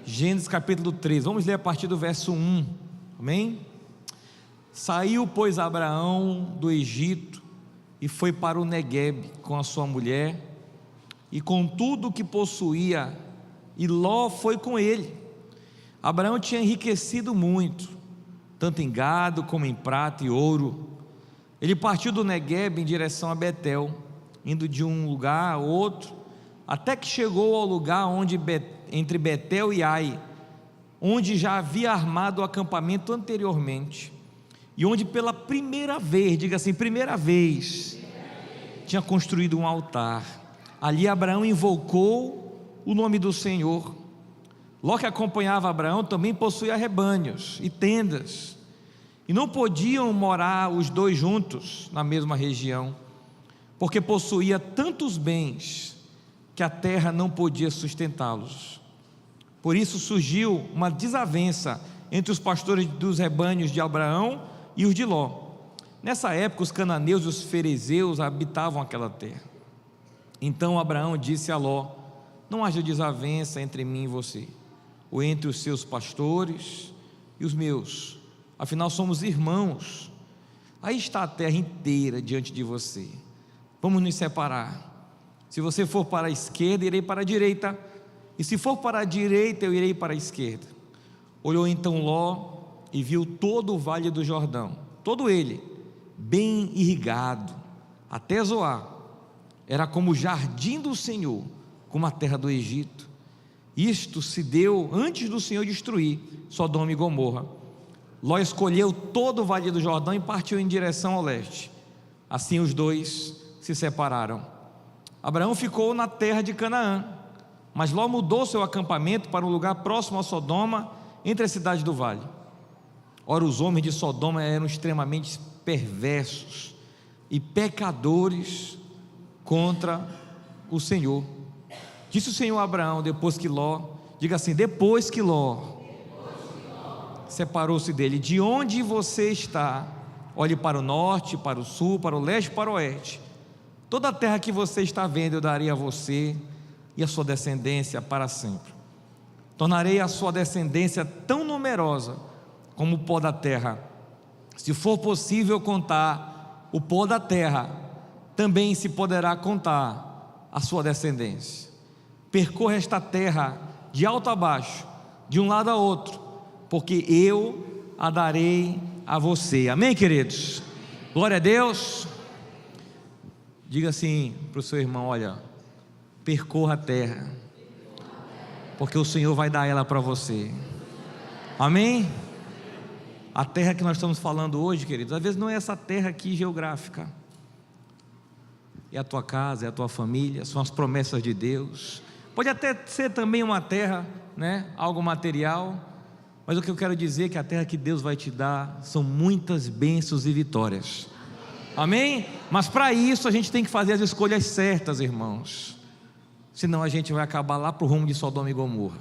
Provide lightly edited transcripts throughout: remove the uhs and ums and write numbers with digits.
Gênesis capítulo 3, vamos ler a partir do verso 1, amém? Saiu, pois, Abraão do Egito e foi para o Neguebe com a sua mulher e com tudo o que possuía, e Ló foi com ele. Abraão tinha enriquecido muito, tanto em gado como em prata e ouro. Ele partiu do Neguebe em direção a Betel, indo de um lugar a outro, até que chegou ao lugar entre Betel e Ai, onde já havia armado o acampamento anteriormente, e onde pela primeira vez, diga assim, primeira vez, tinha construído um altar. Ali Abraão invocou o nome do Senhor. Ló, que acompanhava Abraão, também possuía rebanhos e tendas, e não podiam morar os dois juntos na mesma região, porque possuía tantos bens que a terra não podia sustentá-los. Por isso surgiu uma desavença entre os pastores dos rebanhos de Abraão e os de Ló. Nessa época os cananeus e os ferezeus habitavam aquela terra. Então Abraão disse a Ló: não haja desavença entre mim e você, ou entre os seus pastores e os meus, afinal somos irmãos. Aí está a terra inteira diante de você, vamos nos separar. Se você for para a esquerda, irei para a direita, e se for para a direita, eu irei para a esquerda. Olhou então Ló e viu todo o vale do Jordão, todo ele bem irrigado até Zoar. Era como o jardim do Senhor, como a terra do Egito. Isto se deu antes do Senhor destruir Sodoma e Gomorra. Ló escolheu todo o vale do Jordão e partiu em direção ao leste. Assim os dois se separaram. Abraão ficou na terra de Canaã, mas Ló mudou seu acampamento para um lugar próximo a Sodoma, entre as cidades do vale. Ora, os homens de Sodoma eram extremamente perversos e pecadores contra o Senhor. Disse o Senhor a Abraão, depois que Ló, diga assim, depois que Ló separou-se dele: de onde você está, olhe para o norte, para o sul, para o leste, para o oeste. Toda a terra que você está vendo eu darei a você e a sua descendência para sempre. Tornarei a sua descendência tão numerosa como o pó da terra. Se for possível contar o pó da terra, também se poderá contar a sua descendência. Percorra esta terra de alto a baixo, de um lado a outro, porque eu a darei a você. Amém, queridos? Glória a Deus. Diga assim para o seu irmão: olha, percorra a terra, porque o Senhor vai dar ela para você. Amém? A terra que nós estamos falando hoje, queridos, às vezes não é essa terra aqui geográfica, é a tua casa, é a tua família, são as promessas de Deus. Pode até ser também uma terra, né, algo material, mas o que eu quero dizer é que a terra que Deus vai te dar são muitas bênçãos e vitórias. Amém? Mas para isso a gente tem que fazer as escolhas certas, irmãos, senão a gente vai acabar lá para o rumo de Sodoma e Gomorra.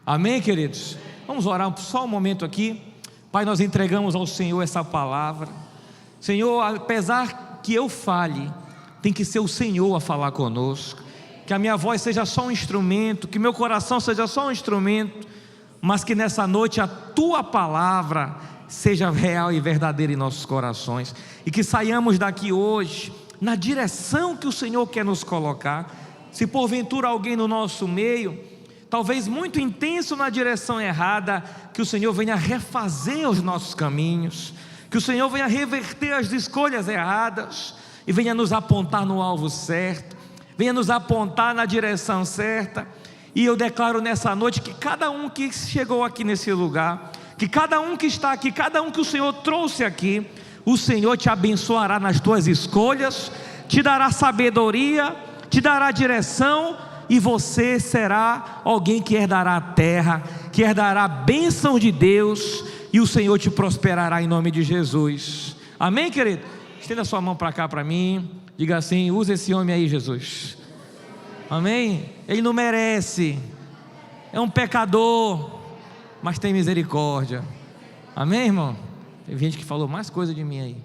Amém, queridos? Vamos orar só um momento aqui. Pai, nós entregamos ao Senhor essa palavra. Senhor, apesar que eu fale, tem que ser o Senhor a falar conosco. Que a minha voz seja só um instrumento, que meu coração seja só um instrumento, mas que nessa noite a Tua palavra seja real e verdadeira em nossos corações, e que saiamos daqui hoje na direção que o Senhor quer nos colocar. Se porventura alguém no nosso meio, talvez muito intenso na direção errada, que o Senhor venha refazer os nossos caminhos, que o Senhor venha reverter as escolhas erradas e venha nos apontar no alvo certo, venha nos apontar na direção certa. E eu declaro nessa noite que cada um que chegou aqui nesse lugar, que cada um que está aqui, cada um que o Senhor trouxe aqui, o Senhor te abençoará nas tuas escolhas, te dará sabedoria, te dará direção, e você será alguém que herdará a terra, que herdará a bênção de Deus, e o Senhor te prosperará em nome de Jesus. Amém, querido? Estenda sua mão para cá para mim, diga assim: usa esse homem aí, Jesus. Amém? Ele não merece, é um pecador, mas tem misericórdia. Amém, irmão? Tem gente que falou mais coisa de mim aí.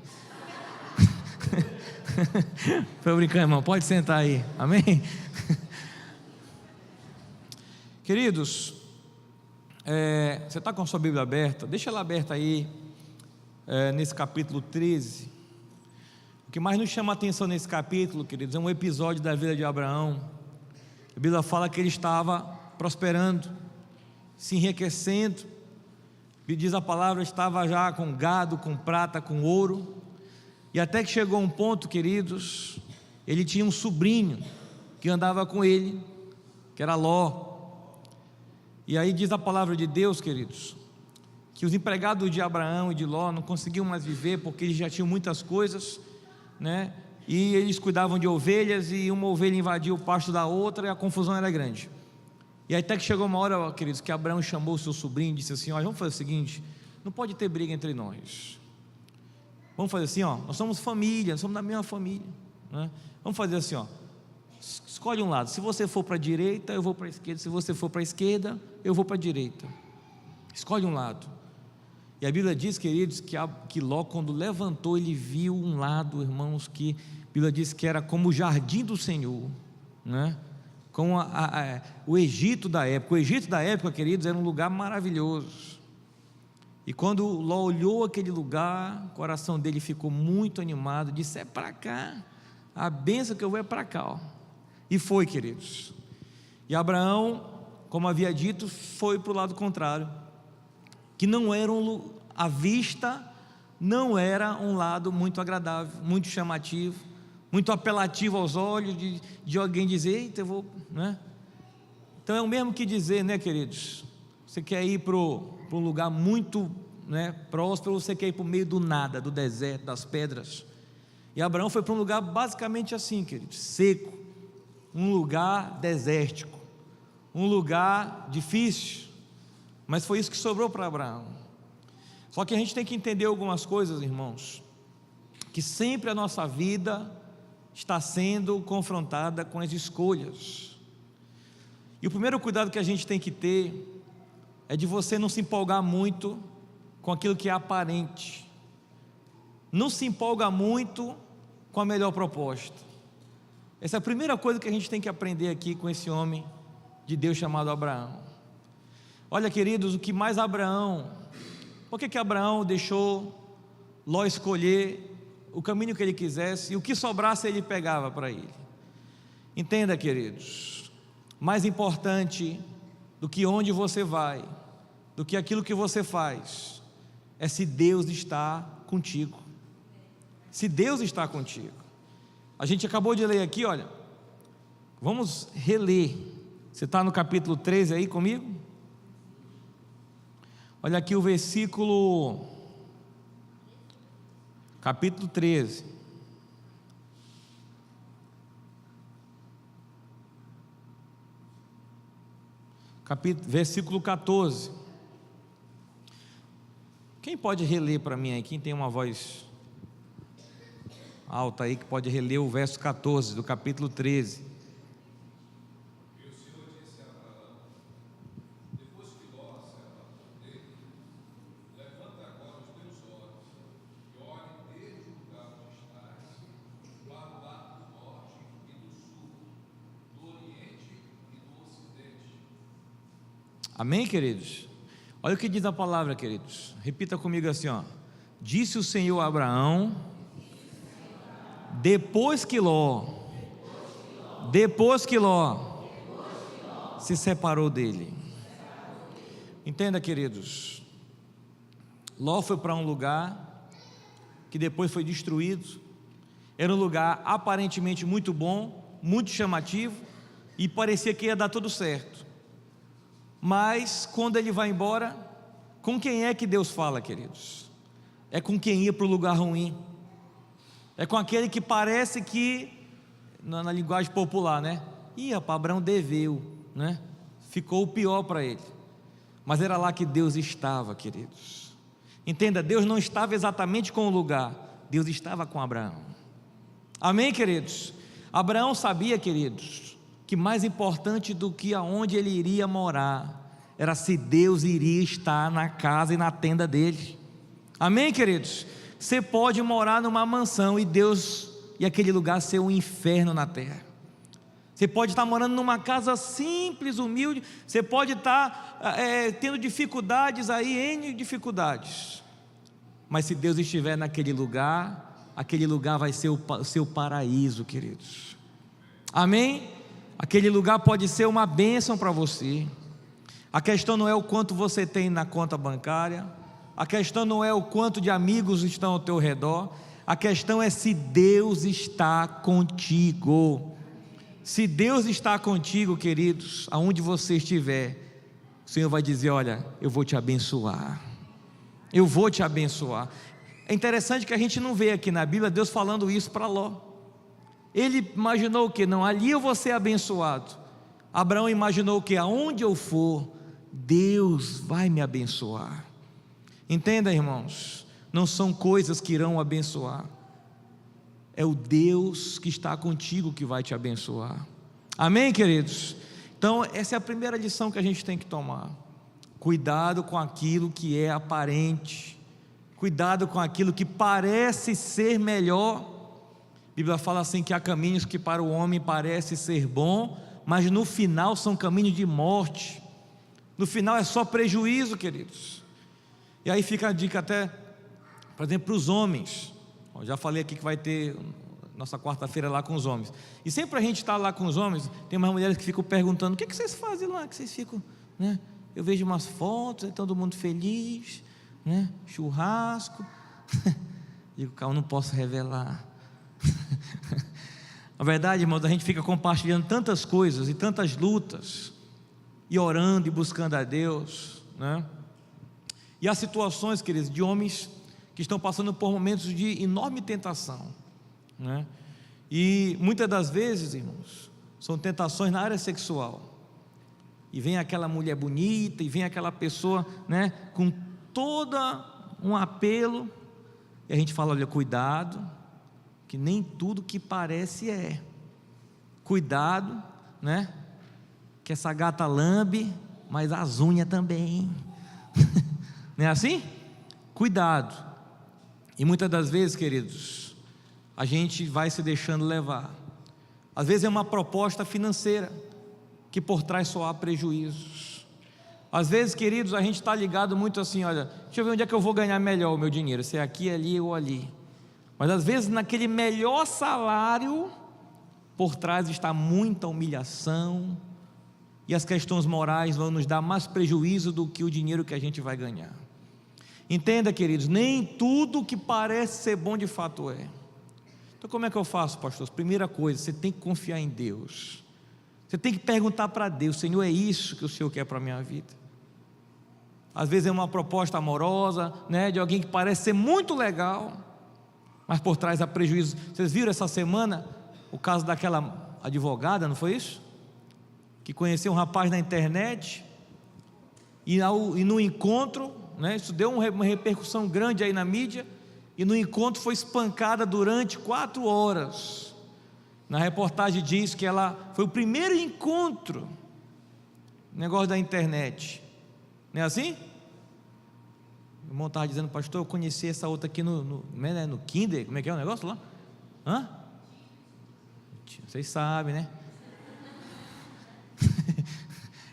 Foi brincando, irmão, pode sentar aí. Amém? Queridos, Você está com a sua Bíblia aberta? Deixa ela aberta aí, nesse capítulo 13. O que mais nos chama a atenção nesse capítulo, queridos, é um episódio da vida de Abraão. A Bíblia fala que ele estava prosperando, se enriquecendo. Diz a palavra, estava já com gado, com prata, com ouro. E até que chegou um ponto, queridos, ele tinha um sobrinho que andava com ele, que era Ló. E aí diz a palavra de Deus, queridos, que os empregados de Abraão e de Ló não conseguiam mais viver, porque eles já tinham muitas coisas, né? E eles cuidavam de ovelhas, e uma ovelha invadia o pasto da outra, e a confusão era grande. E aí até que chegou uma hora, queridos, que Abraão chamou o seu sobrinho e disse assim: olha, vamos fazer o seguinte, não pode ter briga entre nós. Vamos fazer assim, nós somos família, somos da mesma família, né? Vamos fazer assim, escolhe um lado. Se você for para a direita, eu vou para a esquerda. Se você for para a esquerda, eu vou para a direita. Escolhe um lado. E a Bíblia diz, queridos, que Ló, quando levantou, ele viu um lado, irmãos, que a Bíblia diz que era como o jardim do Senhor, né? Como o Egito da época. O Egito da época, queridos, era um lugar maravilhoso. E quando Ló olhou aquele lugar, o coração dele ficou muito animado, disse: é para cá, a bênção que eu vou é para cá, E foi, queridos. E Abraão, como havia dito, foi para o lado contrário, que não era a vista não era um lado muito agradável, muito chamativo, muito apelativo aos olhos de alguém dizer: eita, eu vou, né? Então é o mesmo que dizer, né, queridos, você quer ir para um lugar muito, né, próspero, ou você quer ir para o meio do nada, do deserto, das pedras? E Abraão foi para um lugar basicamente assim, queridos, seco, um lugar desértico, um lugar difícil, mas foi isso que sobrou para Abraão. Só que a gente tem que entender algumas coisas, irmãos, que sempre a nossa vida está sendo confrontada com as escolhas. E o primeiro cuidado que a gente tem que ter é de você não se empolgar muito com aquilo que é aparente. Não se empolga muito com a melhor proposta. Essa é a primeira coisa que a gente tem que aprender aqui com esse homem de Deus chamado Abraão. Olha, queridos, o que mais por que Abraão deixou Ló escolher o caminho que ele quisesse, e o que sobrasse ele pegava para ele? Entenda, queridos, mais importante do que onde você vai, do que aquilo que você faz, é se Deus está contigo. Se Deus está contigo. A gente acabou de ler aqui, olha, vamos reler. Você está no capítulo 13 aí comigo? Olha aqui o versículo, capítulo 13. Versículo 14. Quem pode reler para mim aí? Quem tem uma voz alta aí, que pode reler o verso 14 do capítulo 13. E o Senhor disse a Abraão, depois que Ló se apartou dele: levanta agora os teus olhos e olhe desde o lugar onde estás, para o lado do norte e do sul, do oriente e do ocidente. Amém, queridos? Olha o que diz a palavra, queridos. Repita comigo assim, disse o Senhor a Abraão, depois que Ló se separou dele. Entenda, queridos, Ló foi para um lugar que depois foi destruído. Era um lugar aparentemente muito bom, muito chamativo, e parecia que ia dar tudo certo. Mas quando ele vai embora, com quem é que Deus fala, queridos? É com quem ia para o lugar ruim. É com aquele que parece que, na linguagem popular, né? Rapaz, Abraão deveu, né? Ficou o pior para ele. Mas era lá que Deus estava, queridos. Entenda, Deus não estava exatamente com o lugar, Deus estava com Abraão. Amém, queridos? Abraão sabia, queridos, que mais importante do que aonde ele iria morar era se Deus iria estar na casa e na tenda dele. Amém, queridos? Você pode morar numa mansão e aquele lugar ser um inferno na terra. Você pode estar morando numa casa simples, humilde. Você pode estar tendo dificuldades aí, N dificuldades. Mas se Deus estiver naquele lugar, aquele lugar vai ser o seu paraíso, queridos. Amém? Aquele lugar pode ser uma bênção para você. A questão não é o quanto você tem na conta bancária. A questão não é o quanto de amigos estão ao teu redor. A questão é se Deus está contigo. Se Deus está contigo, queridos, aonde você estiver, o Senhor vai dizer: olha, eu vou te abençoar. Eu vou te abençoar. É interessante que a gente não vê aqui na Bíblia Deus falando isso para Ló. Ele imaginou o que? Não, ali eu vou ser abençoado. Abraão imaginou o que? Aonde eu for, Deus vai me abençoar. Entenda, irmãos, não são coisas que irão abençoar. É o Deus que está contigo que vai te abençoar. Amém, queridos? Então essa é a primeira lição que a gente tem que tomar. Cuidado com aquilo que é aparente. Cuidado com aquilo que parece ser melhor. A Bíblia fala assim que há caminhos que para o homem parece ser bom, mas no final são caminhos de morte. No final é só prejuízo, queridos. E aí fica a dica até, por exemplo, para os homens. Eu já falei aqui que vai ter nossa quarta-feira lá com os homens. E sempre a gente está lá com os homens, tem umas mulheres que ficam perguntando: o que vocês fazem lá? Que vocês ficam, né? Eu vejo umas fotos, todo mundo feliz, né? Churrasco. Digo, calma, não posso revelar. Na verdade, irmãos, a gente fica compartilhando tantas coisas e tantas lutas, e orando e buscando a Deus, né? E há situações, queridos, de homens que estão passando por momentos de enorme tentação, né? E muitas das vezes, irmãos, são tentações na área sexual. E vem aquela mulher bonita, e vem aquela pessoa, né, com todo um apelo, e a gente fala: olha, cuidado, que nem tudo que parece é. Cuidado, né, que essa gata lambe, mas as unhas também. Não é assim? Cuidado. E muitas das vezes, queridos, a gente vai se deixando levar. Às vezes é uma proposta financeira, que por trás só há prejuízos. Às vezes, queridos, a gente está ligado muito assim: olha, deixa eu ver onde é que eu vou ganhar melhor o meu dinheiro, se é aqui, ali ou ali. Mas às vezes naquele melhor salário, por trás está muita humilhação, e as questões morais vão nos dar mais prejuízo do que o dinheiro que a gente vai ganhar. Entenda, queridos, nem tudo que parece ser bom de fato é. Então como é que eu faço, pastor? Primeira coisa, você tem que confiar em Deus. Você tem que perguntar para Deus: Senhor, é isso que o Senhor quer para a minha vida? Às vezes é uma proposta amorosa, né, de alguém que parece ser muito legal, mas por trás há prejuízo. Vocês viram essa semana o caso daquela advogada, não foi isso? Que conheceu um rapaz na internet, e no encontro, né, isso deu uma repercussão grande aí na mídia, e no encontro foi espancada durante 4 horas. Na reportagem diz que ela foi o primeiro encontro, negócio da internet, não é assim? O irmão estava dizendo: pastor, eu conheci essa outra aqui no Kinder, como é que é o negócio lá? Hã? Vocês sabem, né?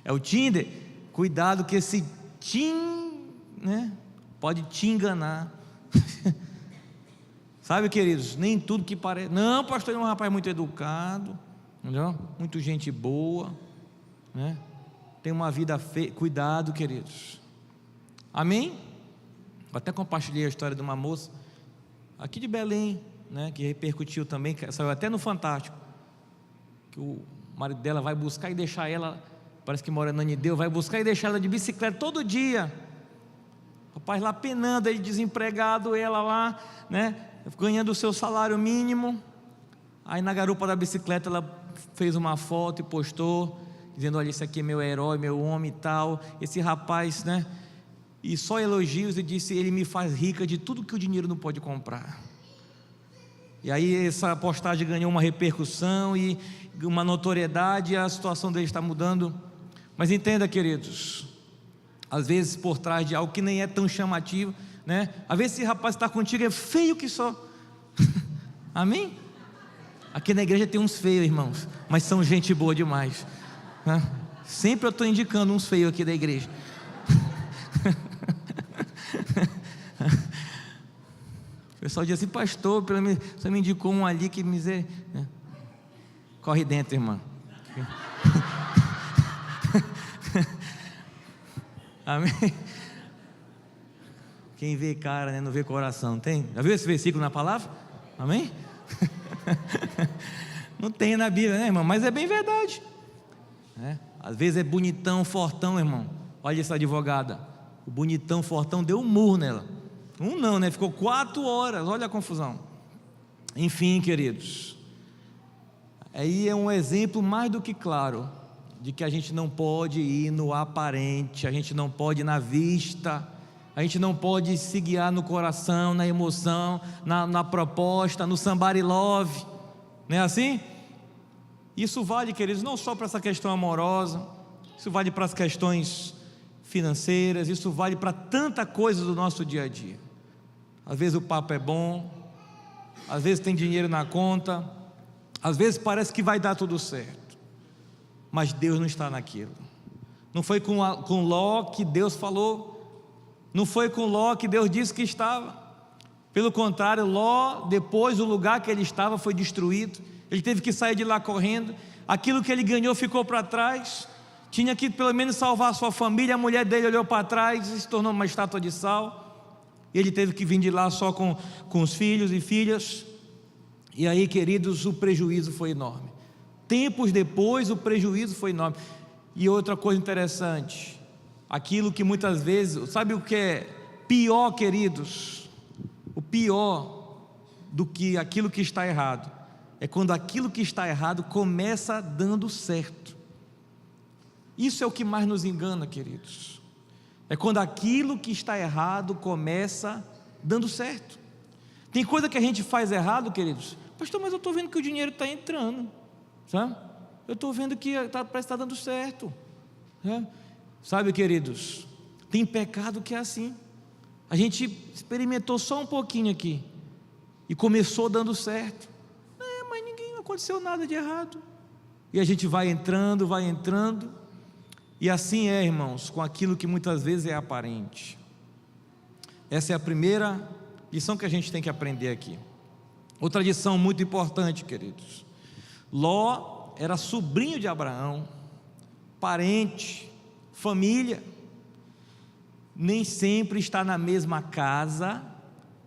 É o Tinder. Cuidado que esse né, pode te enganar. Sabe, queridos, nem tudo que parece. Não, pastor, ele é um rapaz muito educado, entendeu? Muito gente boa, né? Tem uma vida feia. Cuidado, queridos. Amém? Eu até compartilhei a história de uma moça aqui de Belém, né, que repercutiu também, que saiu até no Fantástico, que o marido dela vai buscar e deixar ela, parece que mora na Anideu, vai buscar e deixar ela de bicicleta todo dia. O rapaz lá penando, ele desempregado, ela lá, né, ganhando o seu salário mínimo. Aí na garupa da bicicleta ela fez uma foto e postou, dizendo: olha, esse aqui é meu herói, meu homem e tal. Esse rapaz, né, e só elogios, e disse: ele me faz rica de tudo que o dinheiro não pode comprar. E aí essa postagem ganhou uma repercussão e uma notoriedade, e a situação dele está mudando. Mas entenda, queridos, às vezes por trás de algo que nem é tão chamativo, né? Às vezes esse rapaz está contigo é feio que só. Amém? Aqui na igreja tem uns feios, irmãos, mas são gente boa demais. Sempre eu estou indicando uns feios aqui da igreja. O pessoal diz assim: pastor, você me indicou um ali que misericórdia. Corre dentro, irmã. Amém? Quem vê cara, né, não vê coração. Tem? Já viu esse versículo na palavra? Amém? Não tem na Bíblia, né, irmão? Mas é bem verdade. Às vezes é bonitão, fortão, irmão. Olha essa advogada. O bonitão, fortão deu um murro nela. Não, né? Ficou 4 horas. Olha a confusão. Enfim, queridos, aí é um exemplo mais do que claro de que a gente não pode ir no aparente, a gente não pode ir na vista, a gente não pode se guiar no coração, na emoção, na proposta, no somebody love, não é assim? Isso vale, queridos, não só para essa questão amorosa, isso vale para as questões financeiras, isso vale para tanta coisa do nosso dia a dia. Às vezes o papo é bom, às vezes tem dinheiro na conta, às vezes parece que vai dar tudo certo, mas Deus não está naquilo. Não foi com Ló que Deus falou, não foi com Ló que Deus disse que estava. Pelo contrário, Ló, depois o lugar que ele estava foi destruído, ele teve que sair de lá correndo, aquilo que ele ganhou ficou para trás, tinha que pelo menos salvar a sua família. A mulher dele olhou para trás e se tornou uma estátua de sal, e ele teve que vir de lá só com os filhos e filhas. E aí, queridos, o prejuízo foi enorme. Tempos depois o prejuízo foi enorme. E outra coisa interessante, aquilo que muitas vezes, sabe o que é pior, queridos? O pior do que aquilo que está errado é quando aquilo que está errado começa dando certo. Isso é o que mais nos engana, queridos. É quando aquilo que está errado começa dando certo. Tem coisa que a gente faz errado, queridos. Pastor, mas eu estou vendo que o dinheiro está entrando, sabe? Eu estou vendo que parece estar dando certo, né? Sabe, queridos, tem pecado que é assim. A gente experimentou só um pouquinho aqui e começou dando certo, mas não aconteceu nada de errado. E a gente vai entrando, e assim é, irmãos, com aquilo que muitas vezes é aparente. Essa é a primeira lição que a gente tem que aprender aqui. Outra lição muito importante, queridos: Ló era sobrinho de Abraão, parente, família. Nem sempre estar na mesma casa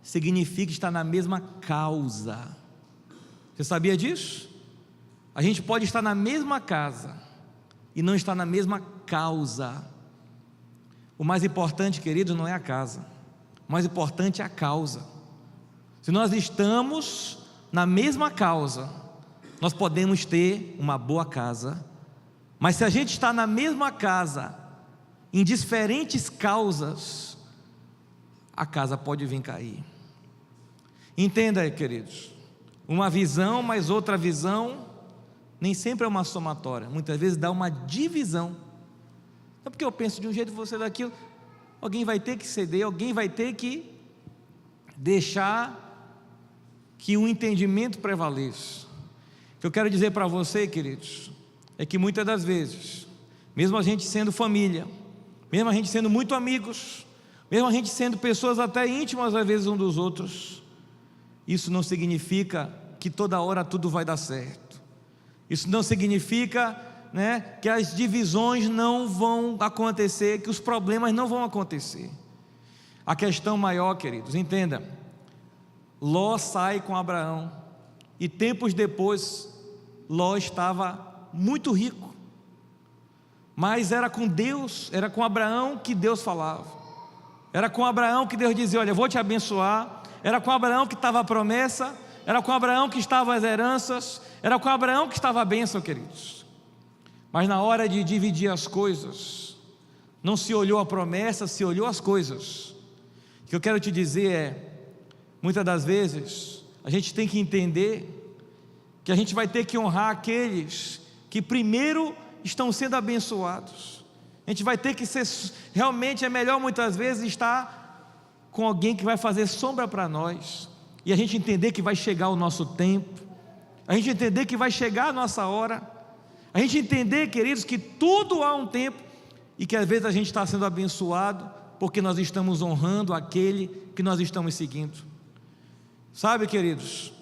significa estar na mesma causa. Você sabia disso? A gente pode estar na mesma casa e não estar na mesma causa. O mais importante, querido, não é a casa, o mais importante é a causa. Se nós estamos na mesma causa, nós podemos ter uma boa casa, mas se a gente está na mesma casa, em diferentes causas, a casa pode vir cair. Entenda aí, queridos, uma visão mais outra visão nem sempre é uma somatória, muitas vezes dá uma divisão. Não é porque eu penso de um jeito e você daquilo. Alguém vai ter que ceder, alguém vai ter que deixar que o entendimento prevaleça. O que eu quero dizer para você, queridos, é que muitas das vezes, mesmo a gente sendo família, mesmo a gente sendo muito amigos, mesmo a gente sendo pessoas até íntimas às vezes um dos outros, isso não significa que toda hora tudo vai dar certo. Isso não significa, que as divisões não vão acontecer, que os problemas não vão acontecer. A questão maior, queridos, entenda: Ló sai com Abraão, e tempos depois Ló estava muito rico, mas era com Deus, era com Abraão que Deus falava, era com Abraão que Deus dizia: olha, eu vou te abençoar. Era com Abraão que estava a promessa, era com Abraão que estavam as heranças, era com Abraão que estava a bênção, queridos. Mas na hora de dividir as coisas, não se olhou a promessa, se olhou as coisas. O que eu quero te dizer é, muitas das vezes, a gente tem que entender que a gente vai ter que honrar aqueles que primeiro estão sendo abençoados. A gente vai ter que ser, realmente é melhor muitas vezes estar com alguém que vai fazer sombra para nós, e a gente entender que vai chegar o nosso tempo, A gente entender que vai chegar a nossa hora. A gente entender, queridos, que tudo há um tempo e que às vezes a gente está sendo abençoado porque nós estamos honrando aquele que nós estamos seguindo. Sabe, queridos,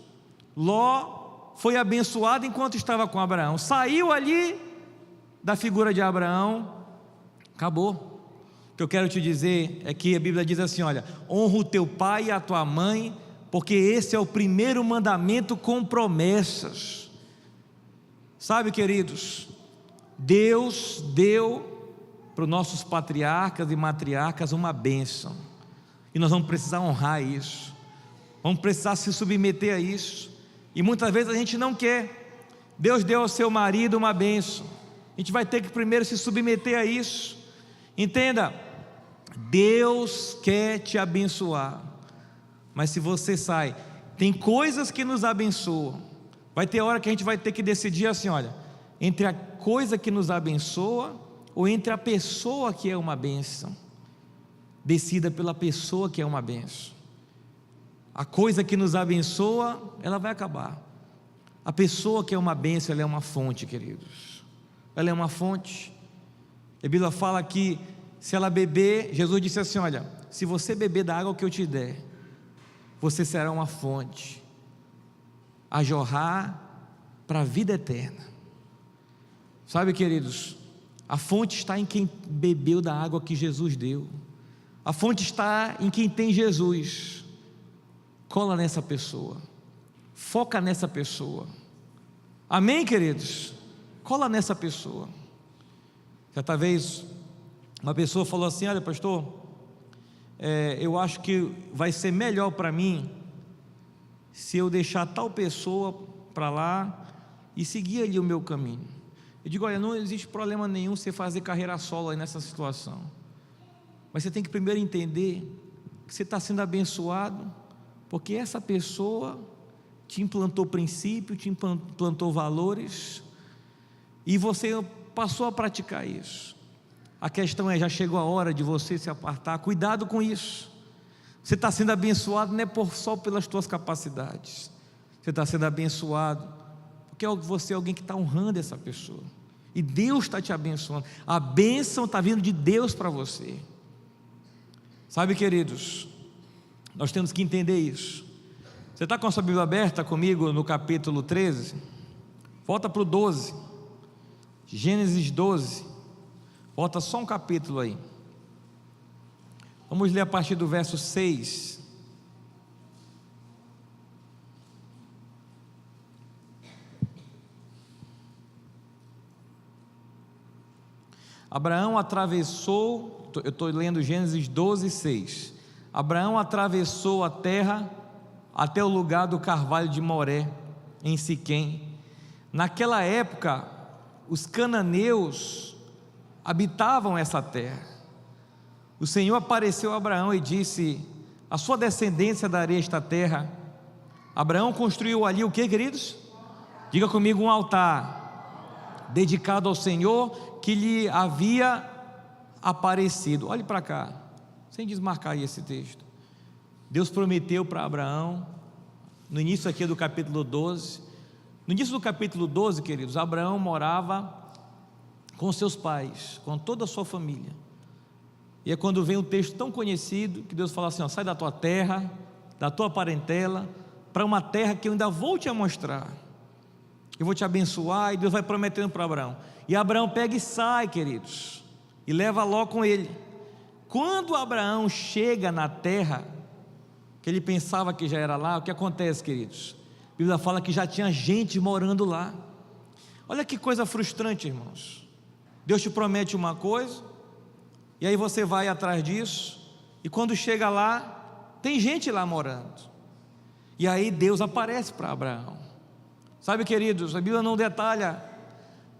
Ló foi abençoado enquanto estava com Abraão. Saiu ali da figura de Abraão, acabou. O que eu quero te dizer é que a Bíblia diz assim: olha, honra o teu pai e a tua mãe, porque esse é o primeiro mandamento com promessas. Sabe, queridos, Deus deu para os nossos patriarcas e matriarcas uma bênção, e nós vamos precisar honrar isso, vamos precisar se submeter a isso, e muitas vezes a gente não quer. Deus deu ao seu marido uma bênção, a gente vai ter que primeiro se submeter a isso. Entenda, Deus quer te abençoar, mas se você sai, tem coisas que nos abençoam, vai ter hora que a gente vai ter que decidir assim: olha, entre a coisa que nos abençoa ou entre a pessoa que é uma bênção. Decida pela pessoa que é uma bênção. A coisa que nos abençoa, ela vai acabar. A pessoa que é uma bênção, ela é uma fonte, queridos. Ela é uma fonte. A Bíblia fala que se ela beber, Jesus disse assim: olha, se você beber da água que eu te der, você será uma fonte a jorrar para a vida eterna. Sabe, queridos, a fonte está em quem bebeu da água que Jesus deu. A fonte está em quem tem Jesus. Cola nessa pessoa, foca nessa pessoa. Amém, queridos? Cola nessa pessoa. Certa vez uma pessoa falou assim: olha, pastor, eu acho que vai ser melhor para mim se eu deixar tal pessoa para lá e seguir ali o meu caminho. Eu digo: olha, não existe problema nenhum você fazer carreira solo aí nessa situação, mas você tem que primeiro entender que você está sendo abençoado porque essa pessoa te implantou princípio, te implantou valores, e você passou a praticar isso. A questão é: já chegou a hora de você se apartar. Cuidado com isso. Você está sendo abençoado não é só pelas tuas capacidades, você está sendo abençoado porque você é alguém que está honrando essa pessoa, e Deus está te abençoando. A bênção está vindo de Deus para você. Sabe, queridos, nós temos que entender isso. Você está com a sua Bíblia aberta comigo no capítulo 13? Volta para o 12, Gênesis 12, volta só um capítulo aí. Vamos ler a partir do verso 6. Abraão atravessou, eu estou lendo Gênesis 12, 6. Abraão atravessou a terra até o lugar do carvalho de Moré, em Siquém. Naquela época, os cananeus habitavam essa terra. O Senhor apareceu a Abraão e disse: a sua descendência darei esta terra. Abraão construiu ali o que, queridos? Diga comigo: um altar dedicado ao Senhor que lhe havia aparecido. Olhe para cá, sem desmarcar aí esse texto. Deus prometeu para Abraão, no início aqui do capítulo 12. No início do capítulo 12, queridos, Abraão morava com seus pais, com toda a sua família. E é quando vem um texto tão conhecido que Deus fala assim: ó, sai da tua terra, da tua parentela, para uma terra que eu ainda vou te mostrar. Eu vou te abençoar. E Deus vai prometendo para Abraão. E Abraão pega e sai, queridos, e leva Ló com ele. Quando Abraão chega na terra que ele pensava que já era lá, o que acontece, queridos? A Bíblia fala que já tinha gente morando lá. Olha que coisa frustrante, irmãos. Deus te promete uma coisa, e aí você vai atrás disso, e quando chega lá, tem gente lá morando. E aí Deus aparece para Abraão. Sabe, queridos, a Bíblia não detalha,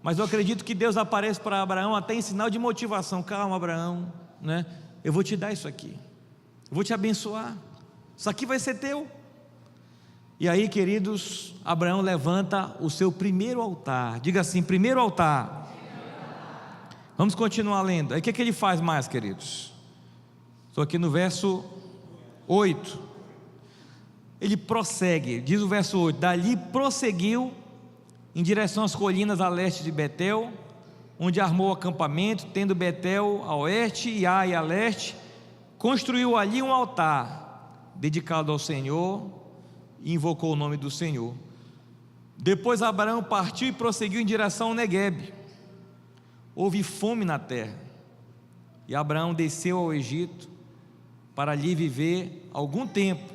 mas eu acredito que Deus aparece para Abraão até em sinal de motivação. Calma, Abraão, né? Eu vou te dar isso aqui, eu vou te abençoar, isso aqui vai ser teu. E aí, queridos, Abraão levanta o seu primeiro altar. Diga assim: primeiro altar. Vamos continuar lendo. Aí o que ele faz mais, queridos? Estou aqui no verso 8. ele prossegue, diz o verso 8: dali prosseguiu em direção às colinas a leste de Betel, onde armou o acampamento, tendo Betel a oeste e Ai a leste. Construiu ali um altar dedicado ao Senhor e invocou o nome do Senhor. Depois Abraão partiu e prosseguiu em direção ao Neguebe. Houve fome na terra, e Abraão desceu ao Egito para ali viver algum tempo,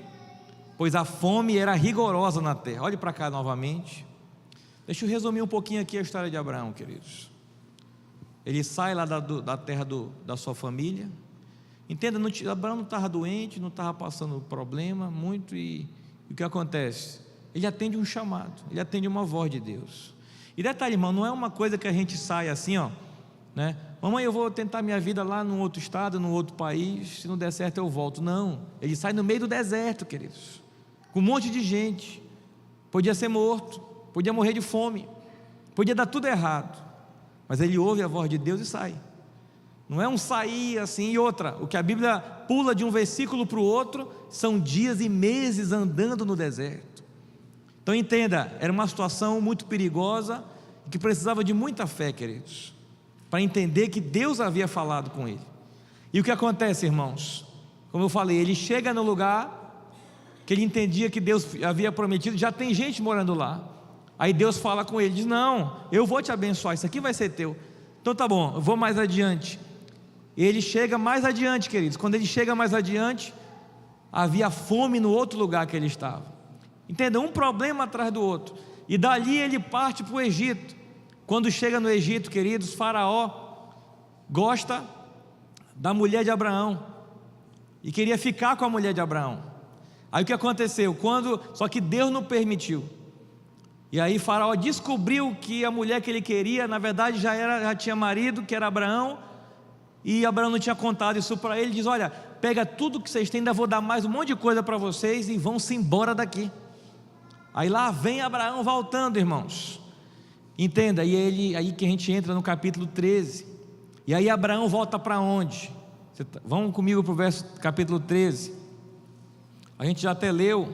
pois a fome era rigorosa na terra. Olhe para cá novamente. Deixa eu resumir um pouquinho aqui a história de Abraão, queridos. Ele sai lá da terra da sua família. Entenda, Abraão não estava doente, não estava passando problema muito, e o que acontece? Ele atende um chamado, ele atende uma voz de Deus. E detalhe, irmão, não é uma coisa que a gente sai assim, ó, né? Mamãe, eu vou tentar minha vida lá num outro estado, num outro país, se não der certo eu volto. Não, ele sai no meio do deserto, queridos, com um monte de gente. Podia ser morto, podia morrer de fome, podia dar tudo errado, mas ele ouve a voz de Deus e sai. Não é um sair assim. E outra, o que a Bíblia pula de um versículo para o outro, são dias e meses andando no deserto. Então entenda, era uma situação muito perigosa, que precisava de muita fé, queridos, para entender que Deus havia falado com ele. E o que acontece, irmãos? Como eu falei, ele chega no lugar que ele entendia que Deus havia prometido, já tem gente morando lá. Aí Deus fala com ele, diz: não, eu vou te abençoar, isso aqui vai ser teu. Então tá bom, eu vou mais adiante. Ele chega mais adiante, queridos. Quando ele chega mais adiante, havia fome no outro lugar que ele estava. Entenda, um problema atrás do outro. E dali ele parte para o Egito. Quando chega no Egito, queridos, Faraó gosta da mulher de Abraão e queria ficar com a mulher de Abraão. Aí o que aconteceu? Só que Deus não permitiu. E aí Faraó descobriu que a mulher que ele queria, na verdade, já tinha marido, que era Abraão, e Abraão não tinha contado isso para ele. Diz: olha, pega tudo que vocês têm, ainda vou dar mais um monte de coisa para vocês, e vão-se embora daqui. Aí lá vem Abraão voltando, irmãos. Entenda, aí que a gente entra no capítulo 13. E aí Abraão volta para onde? Vamos comigo para o capítulo 13. A gente já até leu,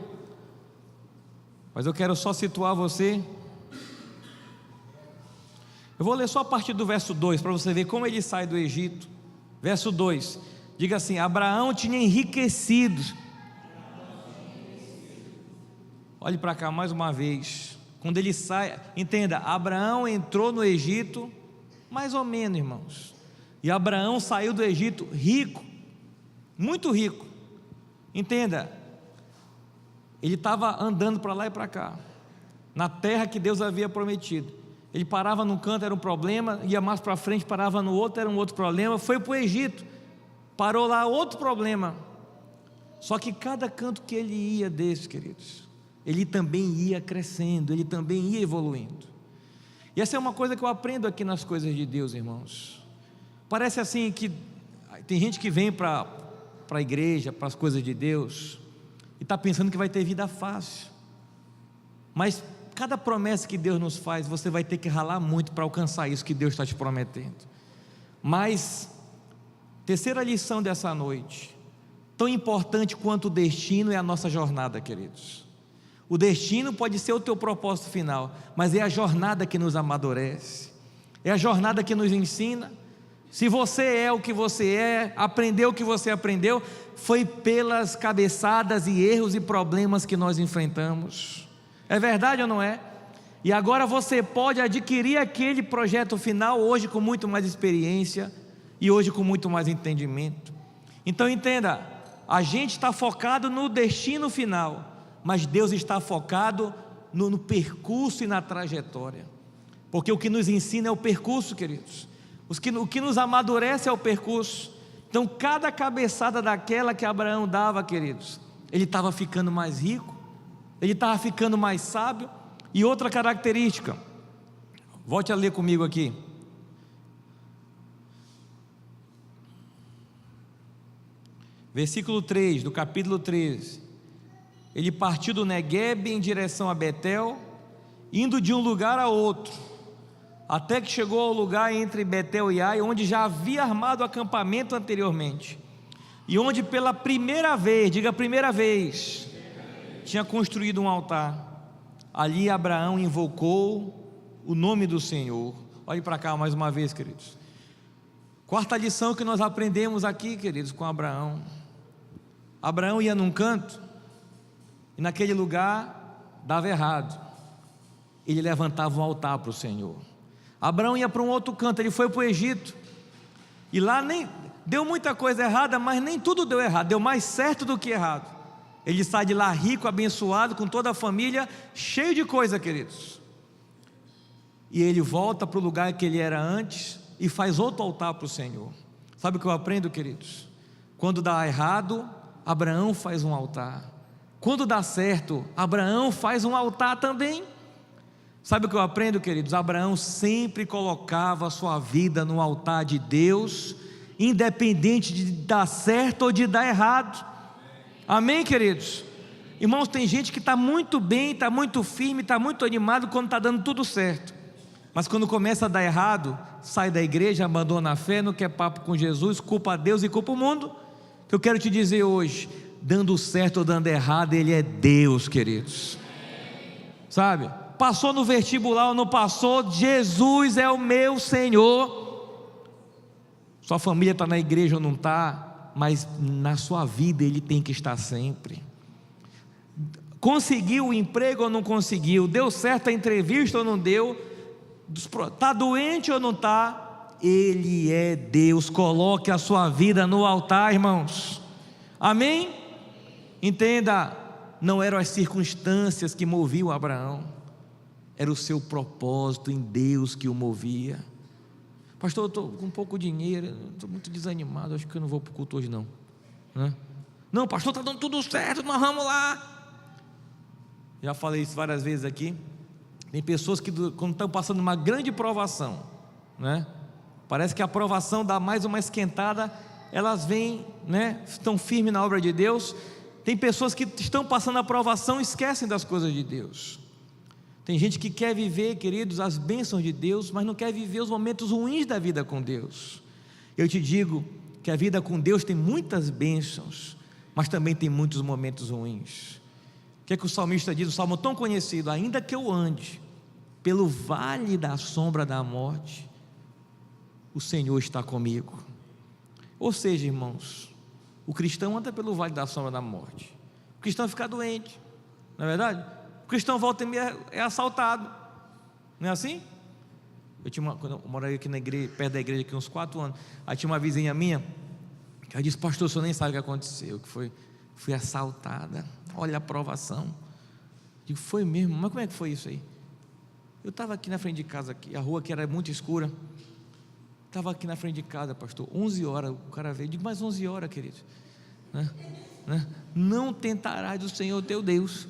mas eu quero só situar você. Eu vou ler só a partir do verso 2, para você ver como ele sai do Egito. Verso 2, diga assim: Abraão tinha enriquecido. Olhe para cá mais uma vez. Quando ele sai, entenda, Abraão entrou no Egito, mais ou menos, irmãos. E Abraão saiu do Egito rico, muito rico. Entenda, ele estava andando para lá e para cá, na terra que Deus havia prometido. Ele parava num canto, era um problema, ia mais para frente, parava no outro, era um outro problema. Foi para o Egito, parou lá, outro problema. Só que cada canto que ele ia desse, queridos, ele também ia crescendo, ele também ia evoluindo. E essa é uma coisa que eu aprendo aqui nas coisas de Deus, irmãos. Parece assim que tem gente que vem para a igreja, para as coisas de Deus, e está pensando que vai ter vida fácil. Mas cada promessa que Deus nos faz, você vai ter que ralar muito para alcançar isso que Deus está te prometendo. Mas, terceira lição dessa noite: tão importante quanto o destino é a nossa jornada, queridos. O destino pode ser o teu propósito final, mas é a jornada que nos amadurece, é a jornada que nos ensina. Se você é o que você é, aprendeu o que você aprendeu, foi pelas cabeçadas e erros e problemas que nós enfrentamos. É verdade ou não é? E agora você pode adquirir aquele projeto final hoje com muito mais experiência e hoje com muito mais entendimento. Então entenda, a gente está focado no destino final, mas Deus está focado no percurso e na trajetória, porque o que nos ensina é o percurso, queridos. O que nos amadurece é o percurso. Então cada cabeçada daquela que Abraão dava, queridos, ele estava ficando mais rico, ele estava ficando mais sábio. E outra característica, volte a ler comigo aqui, versículo 3 do capítulo 13. Ele partiu do Neguebe em direção a Betel, indo de um lugar a outro, até que chegou ao lugar entre Betel e Ai, onde já havia armado acampamento anteriormente, e onde pela primeira vez, diga primeira vez, tinha construído um altar. Ali Abraão invocou o nome do Senhor. Olhe para cá mais uma vez, queridos. Quarta lição que nós aprendemos aqui, queridos, com Abraão. Abraão ia num canto e naquele lugar dava errado. Ele levantava um altar para o Senhor. Abraão ia para um outro canto, ele foi para o Egito. E lá nem deu muita coisa errada, mas nem tudo deu errado, deu mais certo do que errado. Ele sai de lá rico, abençoado, com toda a família, cheio de coisa, queridos. E ele volta para o lugar que ele era antes e faz outro altar para o Senhor. Sabe o que eu aprendo, queridos? Quando dá errado, Abraão faz um altar. Quando dá certo, Abraão faz um altar também. Sabe o que eu aprendo, queridos? Abraão sempre colocava a sua vida no altar de Deus, independente de dar certo ou de dar errado. Amém, queridos? Irmãos, tem gente que está muito bem, está muito firme, está muito animado quando está dando tudo certo, mas quando começa a dar errado, sai da igreja, abandona a fé, não quer papo com Jesus, culpa a Deus e culpa o mundo. Eu quero te dizer hoje, dando certo ou dando errado, Ele é Deus, queridos. Sabe? Passou no vestibular ou não passou, Jesus é o meu Senhor. Sua família está na igreja ou não está, mas na sua vida Ele tem que estar sempre. Conseguiu o emprego ou não conseguiu, deu certo a entrevista ou não deu, está doente ou não está, Ele é Deus. Coloque a sua vida no altar, irmãos. Amém? Entenda, não eram as circunstâncias que moviam Abraão, era o seu propósito em Deus que o movia. Pastor, eu estou com pouco dinheiro, estou muito desanimado, acho que eu não vou para o culto hoje não. Não, pastor, está dando tudo certo, nós vamos lá. Já falei isso várias vezes aqui. Tem pessoas que quando estão passando uma grande provação, parece que a provação dá mais uma esquentada, elas vêm, estão firmes na obra de Deus. Tem pessoas que estão passando a provação e esquecem das coisas de Deus. Tem gente que quer viver, queridos, as bênçãos de Deus, mas não quer viver os momentos ruins da vida com Deus. Eu te digo que a vida com Deus tem muitas bênçãos, mas também tem muitos momentos ruins. O que é que o salmista diz? O salmo tão conhecido: ainda que eu ande pelo vale da sombra da morte, o Senhor está comigo. Ou seja, irmãos, o cristão anda pelo vale da sombra da morte, o cristão fica doente, não é verdade? O cristão volta e meia é assaltado, não é assim? Quando eu morava aqui na igreja, perto da igreja, aqui uns 4 anos, aí tinha uma vizinha minha, que ela disse: pastor, o senhor nem sabe o que aconteceu, que fui assaltada, olha a provação. Eu digo: foi mesmo? Mas como é que foi isso aí? Eu estava aqui na frente de casa, aqui, a rua que era muito escura, estava aqui na frente de casa, pastor, 11 horas, o cara veio. Eu digo: mais 11 horas, querido, não tentarás o Senhor teu Deus.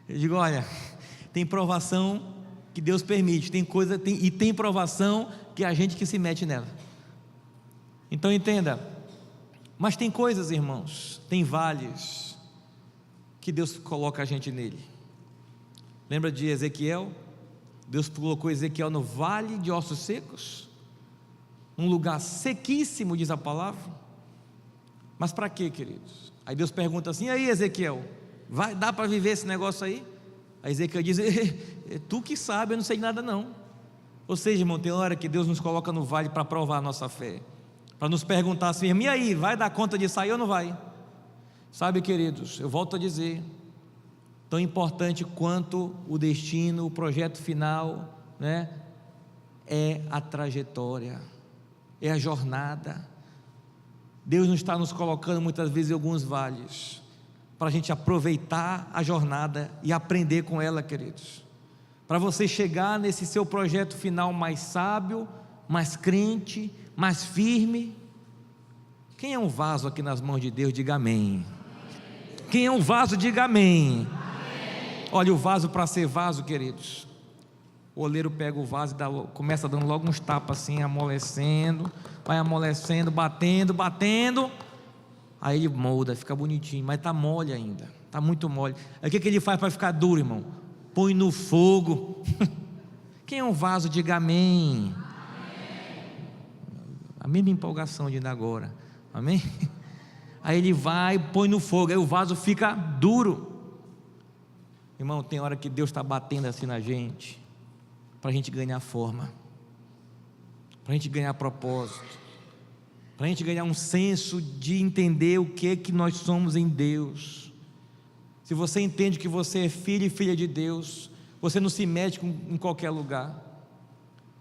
Eu digo: olha, tem provação que Deus permite, tem provação que é a gente que se mete nela. Então entenda, mas tem coisas, irmãos, tem vales que Deus coloca a gente nele. Lembra de Ezequiel? Deus colocou Ezequiel no vale de ossos secos, um lugar sequíssimo, diz a palavra. Mas para quê, queridos? Aí Deus pergunta assim: e aí, Ezequiel, vai dar para viver esse negócio aí? Aí Ezequiel diz: tu que sabe, eu não sei de nada não. Ou seja, irmão, tem hora que Deus nos coloca no vale para provar a nossa fé, para nos perguntar assim: e aí, vai dar conta de sair ou não vai? Sabe, queridos, eu volto a dizer, tão importante quanto o destino, o projeto final, é a trajetória, é a jornada. Deus não está nos colocando muitas vezes em alguns vales, para a gente aproveitar a jornada e aprender com ela, queridos, para você chegar nesse seu projeto final mais sábio, mais crente, mais firme. Quem é um vaso aqui nas mãos de Deus? Diga amém. Quem é um vaso? Diga amém. Olha, o vaso, para ser vaso, queridos, o oleiro pega o vaso e começa dando logo uns tapas assim, amolecendo, vai amolecendo, batendo, aí ele molda, fica bonitinho, mas está mole ainda, está muito mole. Aí o que ele faz para ficar duro, irmão? Põe no fogo. Quem é um vaso? Diga amém. A mesma empolgação de ainda agora, amém? Aí ele vai, põe no fogo, aí o vaso fica duro. Irmão, tem hora que Deus está batendo assim na gente, para a gente ganhar forma, para a gente ganhar propósito, para a gente ganhar um senso de entender o que nós somos em Deus. Se você entende que você é filho e filha de Deus, você não se mete em qualquer lugar,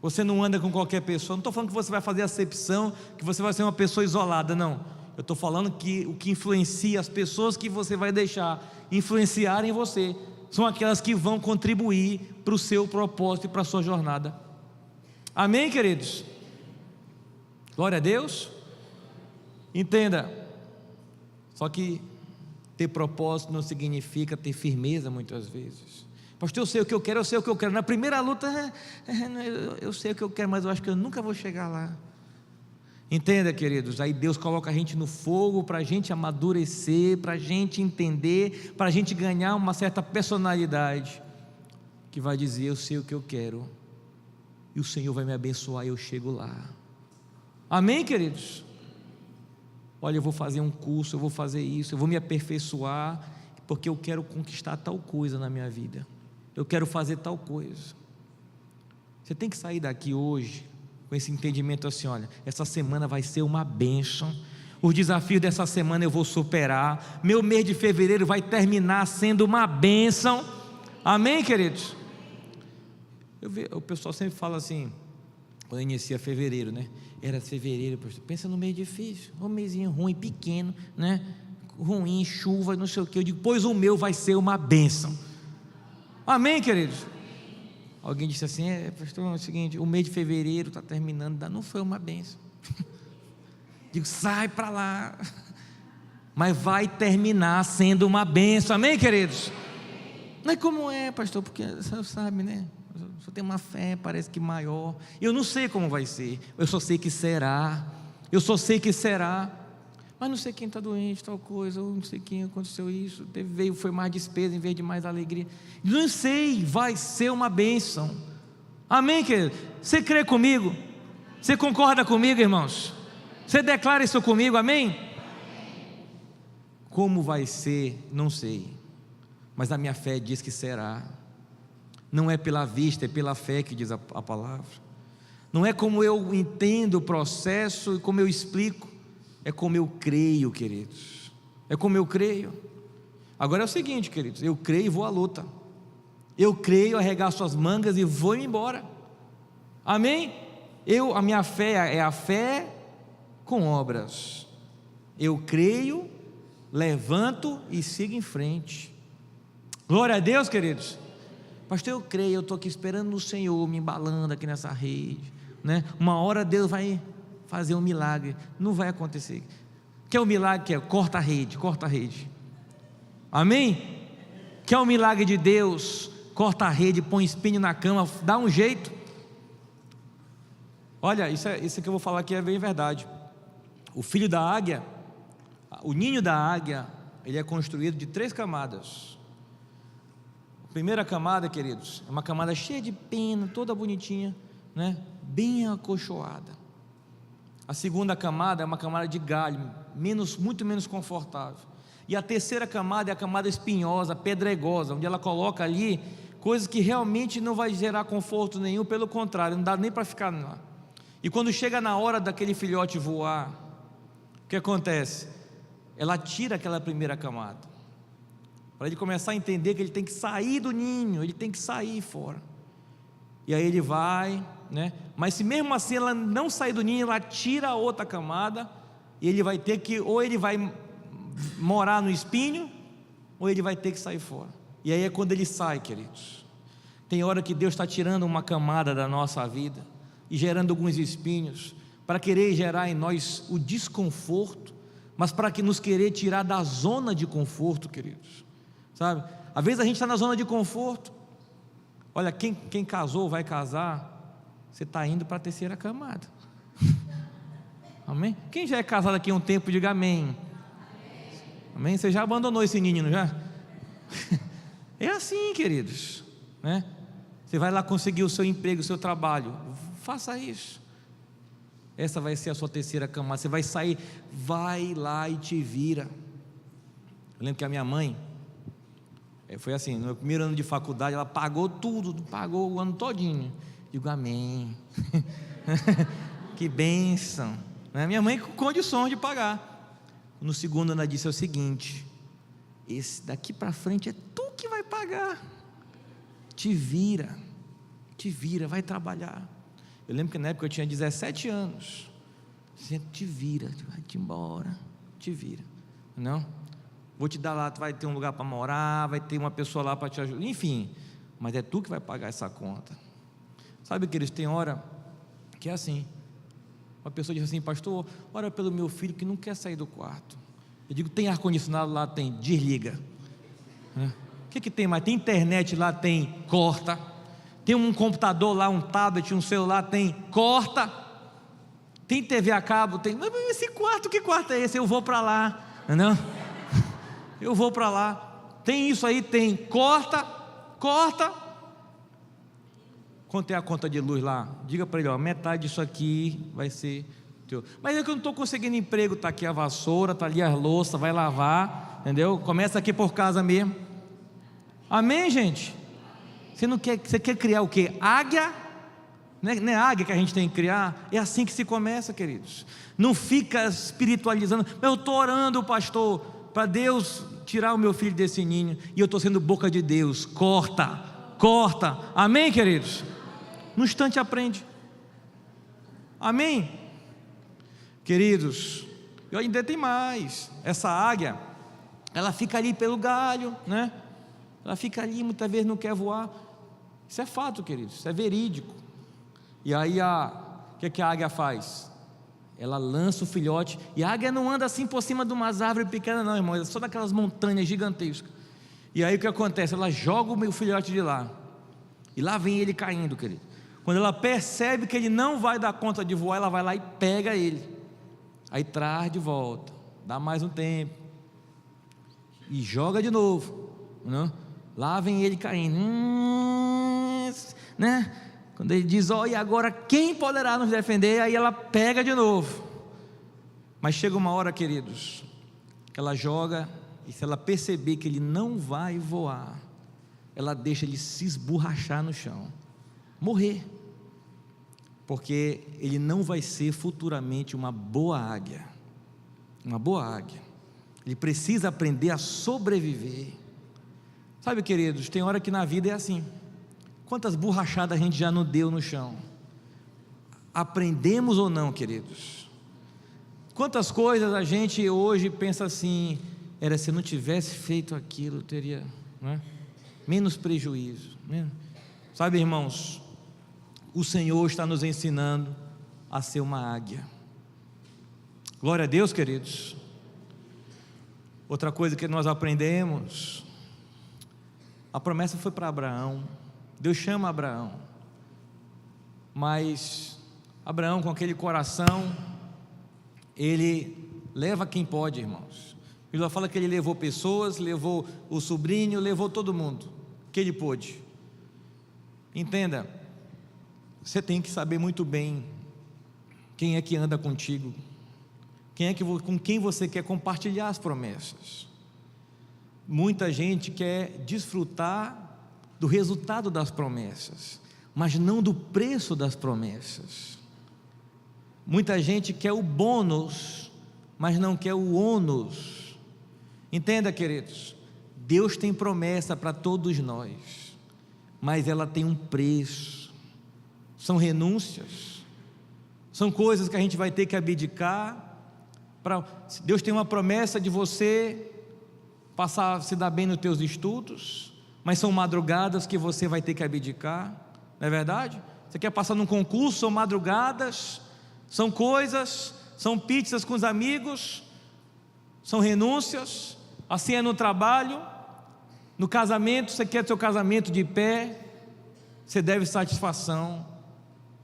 você não anda com qualquer pessoa. Não estou falando que você vai fazer acepção, que você vai ser uma pessoa isolada, não. Eu estou falando que o que influencia, as pessoas que você vai deixar influenciar em você, são aquelas que vão contribuir para o seu propósito e para a sua jornada. Amém, queridos? Glória a Deus. Entenda, só que ter propósito não significa ter firmeza muitas vezes. Pastor, eu sei o que eu quero, eu sei o que eu quero. Na primeira luta, eu sei o que eu quero, mas eu acho que eu nunca vou chegar lá. Entenda, queridos, aí Deus coloca a gente no fogo para a gente amadurecer, para a gente entender, para a gente ganhar uma certa personalidade, que vai dizer: eu sei o que eu quero, e o Senhor vai me abençoar e eu chego lá. Amém, queridos? Olha, eu vou fazer um curso, eu vou fazer isso, eu vou me aperfeiçoar, porque eu quero conquistar tal coisa na minha vida, eu quero fazer tal coisa. Você tem que sair daqui hoje com esse entendimento assim: olha, essa semana vai ser uma bênção, os desafios dessa semana eu vou superar, meu mês de fevereiro vai terminar sendo uma bênção. Amém, queridos? O pessoal sempre fala assim, quando inicia fevereiro, né? Era fevereiro, pensa no mês difícil, um mêsinho ruim, pequeno, né? Ruim, chuva, não sei o que. Eu digo, pois o meu vai ser uma bênção. Amém, queridos? Alguém disse assim: pastor, é o seguinte, o mês de fevereiro está terminando, não foi uma bênção. Digo, sai para lá, mas vai terminar sendo uma bênção. Amém, queridos? Não é como é, pastor, porque você sabe, né? Só tem uma fé, parece que maior. Eu não sei como vai ser, eu só sei que será. Eu só sei que será. Mas não sei quem está doente, tal coisa, ou não sei quem aconteceu isso, foi mais despesa em vez de mais alegria. Não sei, vai ser uma bênção. Amém, querido? Você crê comigo? Você concorda comigo, irmãos? Você declara isso comigo, amém? Como vai ser, não sei, mas a minha fé diz que será. Não é pela vista, é pela fé que diz a palavra. Não é como eu entendo o processo e como eu explico, é como eu creio, queridos. É como eu creio. Agora é o seguinte, queridos, eu creio e vou à luta. Eu creio, arregaço as mangas e vou embora. Amém? A minha fé é a fé com obras. Eu creio, levanto e sigo em frente. Glória a Deus, queridos. Pastor, eu creio, eu estou aqui esperando no Senhor, me embalando aqui nessa rede, né? Uma hora Deus vai fazer um milagre. Não vai acontecer. Quer um milagre? Que é corta a rede, corta a rede. Amém? Quer um milagre de Deus? Corta a rede, põe espinho na cama, dá um jeito. Olha, isso que eu vou falar aqui é bem verdade. O filho da águia, o ninho da águia, ele é construído de 3 camadas. A primeira camada, queridos, é uma camada cheia de pena, toda bonitinha, né? Bem acolchoada. A segunda camada é uma camada de galho, muito menos confortável. E a terceira camada é a camada espinhosa, pedregosa, onde ela coloca ali coisas que realmente não vai gerar conforto nenhum, pelo contrário, não dá nem para ficar lá. E quando chega na hora daquele filhote voar, o que acontece? Ela tira aquela primeira camada, para ele começar a entender que ele tem que sair do ninho, ele tem que sair fora. E aí ele vai, né? Mas se mesmo assim ela não sair do ninho, ela tira a outra camada, e ele vai ter que, ou ele vai morar no espinho, ou ele vai ter que sair fora. E aí é quando ele sai, queridos. Tem hora que Deus está tirando uma camada da nossa vida e gerando alguns espinhos, para querer gerar em nós o desconforto, mas para que nos querer tirar da zona de conforto, queridos. Sabe? Às vezes a gente está na zona de conforto. Olha, quem casou, vai casar, você está indo para a terceira camada. Amém? Quem já é casado aqui há um tempo, diga amém. Amém? Você já abandonou esse ninho, já? É assim, queridos, né? Você vai lá conseguir o seu emprego, o seu trabalho, faça isso. Essa vai ser a sua terceira camada. Você vai sair, vai lá e te vira. Eu lembro que a minha mãe, foi assim, no meu primeiro ano de faculdade, ela pagou tudo, pagou o ano todinho. Digo, amém. Que bênção. Minha mãe com condições de pagar. No segundo ela disse o seguinte: esse daqui para frente é tu que vai pagar. Te vira, vai trabalhar. Eu lembro que na época eu tinha 17 anos. Sempre te vira, vai-te embora, te vira. Não? Vou te dar lá, tu vai ter um lugar para morar, vai ter uma pessoa lá para te ajudar, enfim, mas é tu que vai pagar essa conta. Sabe que eles têm hora que é assim. Uma pessoa diz assim: pastor, ora pelo meu filho que não quer sair do quarto. Eu digo: tem ar-condicionado lá? Tem, desliga. O que tem mais? Tem internet lá? Tem, corta. Tem um computador lá, um tablet, um celular? Tem, corta. Tem TV a cabo? Tem. Mas esse quarto, que quarto é esse? Eu vou para lá, não? Eu vou para lá. Tem isso aí? Tem, corta. Quanto é a conta de luz lá? Diga para ele: ó, metade disso aqui vai ser teu. Mas é que eu não estou conseguindo emprego. Está aqui a vassoura, está ali as louças, vai lavar, entendeu? Começa aqui por casa mesmo. Amém, gente? Você quer criar o quê? Águia? Não é águia que a gente tem que criar? É assim que se começa, queridos. Não fica espiritualizando. Eu estou orando, pastor, para Deus tirar o meu filho desse ninho, e eu estou sendo boca de Deus. Corta. Amém, queridos? No instante aprende. Amém? Queridos, e ainda tem mais. Essa águia, ela fica ali pelo galho, né? Ela fica ali, muitas vezes não quer voar. Isso é fato, queridos, isso é verídico. E aí o que a águia faz? Ela lança o filhote. E a águia não anda assim por cima de umas árvores pequenas não, irmão, é só daquelas montanhas gigantescas. E aí o que acontece? Ela joga o meu filhote de lá, e lá vem ele caindo, querido. Quando ela percebe que ele não vai dar conta de voar, ela vai lá e pega ele, aí traz de volta, dá mais um tempo, e joga de novo, né? Lá vem ele caindo, né? Quando ele diz: e agora quem poderá nos defender? Aí ela pega de novo. Mas chega uma hora, queridos, que ela joga, e se ela perceber que ele não vai voar, ela deixa ele se esborrachar no chão, morrer, porque ele não vai ser futuramente uma boa águia. Ele precisa aprender a sobreviver. Sabe, queridos, tem hora que na vida é assim. Quantas borrachadas a gente já não deu no chão? Aprendemos ou não, queridos? Quantas coisas a gente hoje pensa assim: se eu não tivesse feito aquilo, eu teria, né, menos prejuízo, né? Sabe, irmãos, o Senhor está nos ensinando a ser uma águia. Glória a Deus, queridos. Outra coisa que nós aprendemos, a promessa foi para Abraão. Deus chama Abraão, mas Abraão, com aquele coração, ele leva quem pode, irmãos. Ele fala que ele levou pessoas, levou o sobrinho, levou todo mundo que ele pôde. Entenda, você tem que saber muito bem quem é que anda contigo, com quem você quer compartilhar as promessas. Muita gente quer desfrutar do resultado das promessas, mas não do preço das promessas. Muita gente quer o bônus, mas não quer o ônus. Entenda, queridos, Deus tem promessa para todos nós, mas ela tem um preço. São renúncias, são coisas que a gente vai ter que abdicar. Deus tem uma promessa de você passar, se dar bem nos teus estudos, mas são madrugadas que você vai ter que abdicar, não é verdade? Você quer passar num concurso, são madrugadas, são coisas, são pizzas com os amigos, são renúncias. Assim é no trabalho, no casamento. Você quer seu casamento de pé, você deve satisfação.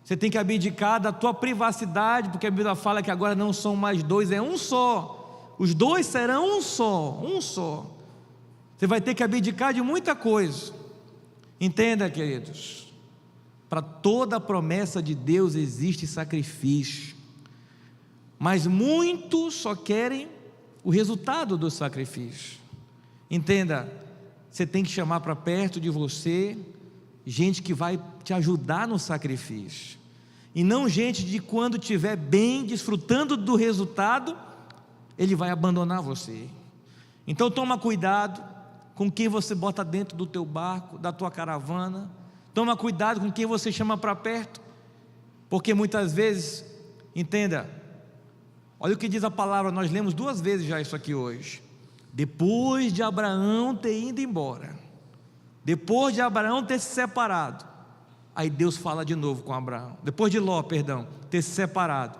Você tem que abdicar da tua privacidade, porque a Bíblia fala que agora não são mais dois, é um só. Os dois serão um só. Você vai ter que abdicar de muita coisa. Entenda, queridos, para toda a promessa de Deus existe sacrifício. mas muitos só querem o resultado do sacrifício. Entenda, você tem que chamar para perto de você gente que vai te ajudar no sacrifício, e não gente de quando estiver bem, desfrutando do resultado, ele vai abandonar você. Então toma cuidado com quem você bota dentro do teu barco, da tua caravana. Toma cuidado com quem você chama para perto, porque muitas vezes, entenda, olha o que diz a palavra, nós lemos 2 vezes já isso aqui hoje. Depois de Abraão ter ido embora, depois de Abraão ter se separado, aí Deus fala de novo com Abraão. Depois de Ló, ter se separado,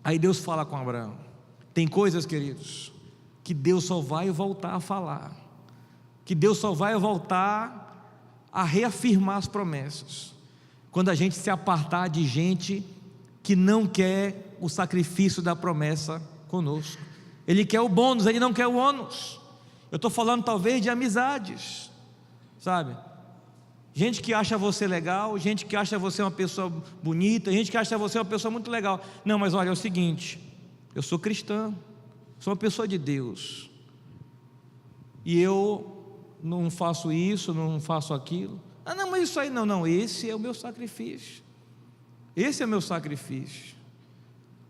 aí Deus fala com Abraão. Tem coisas, queridos, que Deus só vai voltar a falar, que Deus só vai voltar a reafirmar as promessas, quando a gente se apartar de gente que não quer o sacrifício da promessa conosco. Ele quer o bônus, ele não quer o ônus. Eu estou falando talvez de amizades, sabe? Gente que acha você legal, gente que acha você uma pessoa bonita, gente que acha você uma pessoa muito legal. Não, mas olha, é o seguinte, eu sou cristão, sou uma pessoa de Deus, e eu não faço isso, não faço aquilo. Ah, não, mas isso aí não, esse é o meu sacrifício. Esse é o meu sacrifício.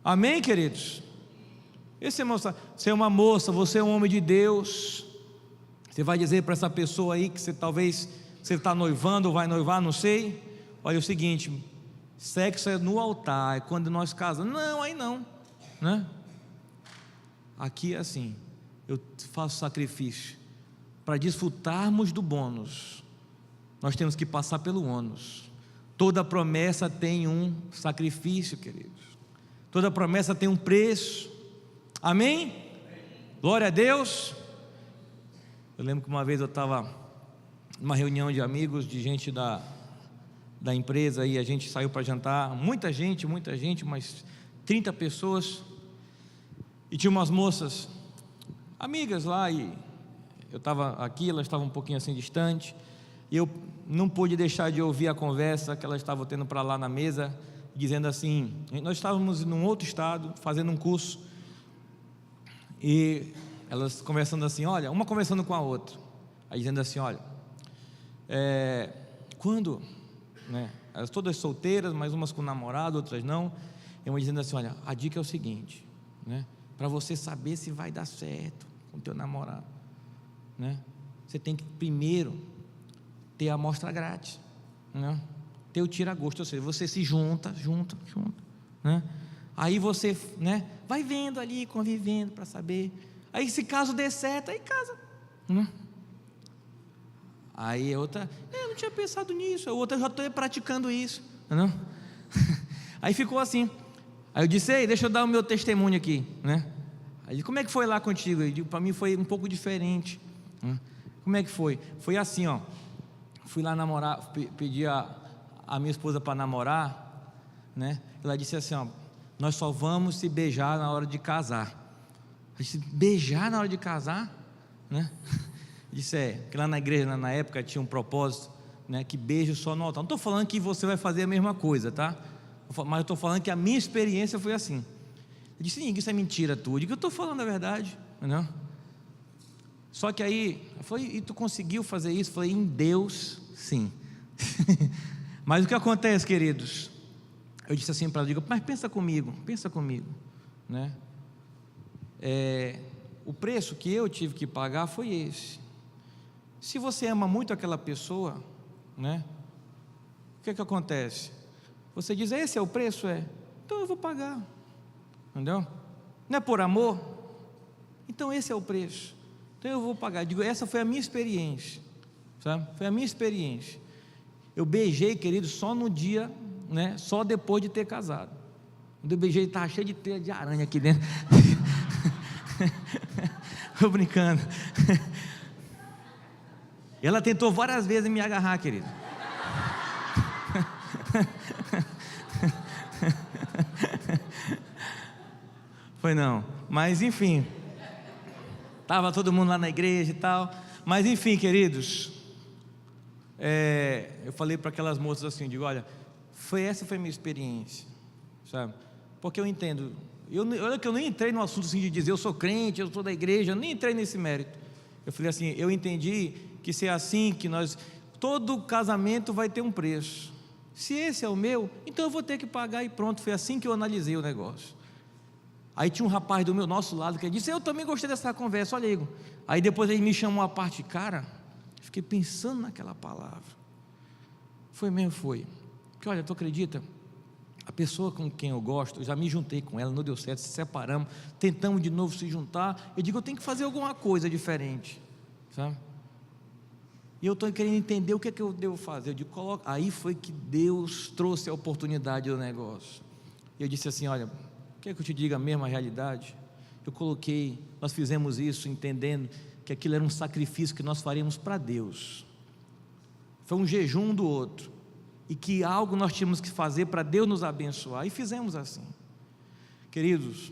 Amém, queridos? Esse é o meu sacrifício. Você é uma moça, você é um homem de Deus. Você vai dizer para essa pessoa aí que você está noivando ou vai noivar, não sei. Olha, é o seguinte, sexo é no altar, é quando nós casamos. Não, aí não, né? Aqui é assim, eu faço sacrifício. Para desfrutarmos do bônus, nós temos que passar pelo ônus. Toda promessa tem um sacrifício, queridos. Toda promessa tem um preço. Amém? Glória a Deus. Eu lembro que uma vez eu estava numa reunião de amigos, de gente da empresa, e a gente saiu para jantar, muita gente, umas 30 pessoas, e tinha umas moças, amigas lá, e eu estava aqui, elas estavam um pouquinho assim distante, e eu não pude deixar de ouvir a conversa que elas estavam tendo para lá na mesa, dizendo assim, nós estávamos num outro estado, fazendo um curso, e elas conversando assim, olha, uma conversando com a outra, aí dizendo assim, olha, quando, né, elas todas solteiras, mas umas com namorado, outras não, e uma dizendo assim, olha, a dica é o seguinte, né, para você saber se vai dar certo com o teu namorado, né, você tem que primeiro ter a amostra grátis, né, ter o tira-gosto, ou seja, você se junta, né, aí você, né, vai vendo ali, convivendo para saber, aí se caso der certo, aí casa, né? Aí a outra, eu não tinha pensado nisso, a outra já estou praticando isso, não? Aí ficou assim, aí eu disse, ei, deixa eu dar o meu testemunho aqui, né? Aí, como é que foi lá contigo? Eu digo, para mim foi um pouco diferente, né? Como é que foi? Foi assim, ó, fui lá namorar, pedi a minha esposa para namorar, né? Ela disse assim, ó, nós só vamos se beijar na hora de casar. Eu disse, beijar na hora de casar, né? Disse, que lá na igreja, na época, tinha um propósito, né, que beijo só no altar. Não estou falando que você vai fazer a mesma coisa, tá? Mas eu estou falando que a minha experiência foi assim. Eu disse, isso é mentira tua. Eu digo, eu estou falando a verdade, não? Só que aí, eu falei, e tu conseguiu fazer isso? Eu falei, em Deus, sim. Mas o que acontece, queridos? Eu disse assim para ela, digo, mas pensa comigo, né? O preço que eu tive que pagar foi esse. Se você ama muito aquela pessoa, né, o que acontece? Você diz, esse é o preço? Então eu vou pagar, entendeu? Não é por amor? Então esse é o preço, então eu vou pagar. Digo, essa foi a minha experiência, sabe? Foi a minha experiência. Eu beijei, querido, só no dia, né, só depois de ter casado. Quando eu beijei, estava cheio de teia de aranha aqui dentro. Estou brincando. Ela tentou várias vezes me agarrar, querido. Foi não, mas enfim, estava todo mundo lá na igreja e tal, mas enfim, queridos, eu falei para aquelas moças assim, digo, olha, essa foi a minha experiência, sabe, porque eu entendo, Olha que eu nem entrei no assunto assim de dizer eu sou crente, eu sou da igreja, eu nem entrei nesse mérito. Eu falei assim, eu entendi que se é assim que todo casamento vai ter um preço. Se esse é o meu, então eu vou ter que pagar e pronto. Foi assim que eu analisei o negócio. Aí tinha um rapaz do nosso lado que disse, eu também gostei dessa conversa, olha Igor. Aí depois ele me chamou à parte, cara, fiquei pensando naquela palavra. Foi mesmo, foi. Porque olha, tu acredita? A pessoa com quem eu gosto, eu já me juntei com ela, não deu certo, se separamos, tentamos de novo se juntar. Eu digo, eu tenho que fazer alguma coisa diferente, sabe? E eu estou querendo entender o que é que eu devo fazer. Eu digo, aí foi que Deus trouxe a oportunidade do negócio. E eu disse assim, olha, quer que eu te diga mesmo a realidade? Nós fizemos isso entendendo que aquilo era um sacrifício que nós faríamos para Deus. Foi um jejum um do outro. E que algo nós tínhamos que fazer para Deus nos abençoar, e fizemos assim. Queridos,